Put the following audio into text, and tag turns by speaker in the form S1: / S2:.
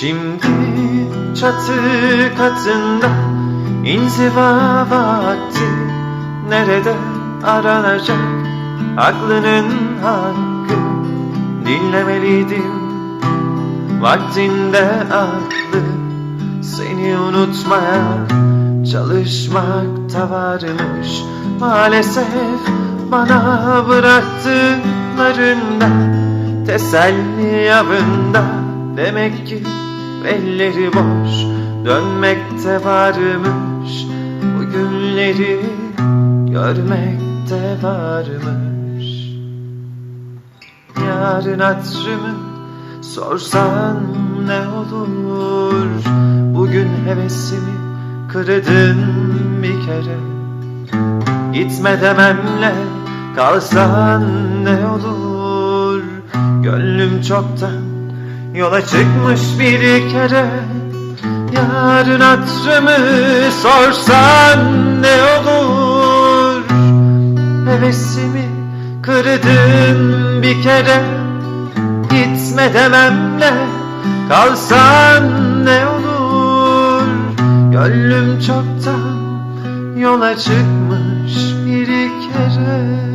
S1: Şimdi çatı katında inziva vakti, nerede aranacak aklının hakkı? Dinlemeliydim vaktinde aklı, seni unutmaya çalışmak da varmış. Maalesef bana bıraktıklarında teselli avında, demek ki elleri boş dönmekte varmış. Bu günleri görmekte varmış. Yarın hatırımı sorsan ne olur? Bugün hevesimi kırdın bir kere. Gitme dememle kalsan ne olur? Gönlüm çoktan yola çıkmış bir kere. Yarın hatırımı sorsan ne olur? Hevesimi kırdın bir kere. Gitme dememle kalsan ne olur? Gönlüm çoktan yola çıkmış bir kere.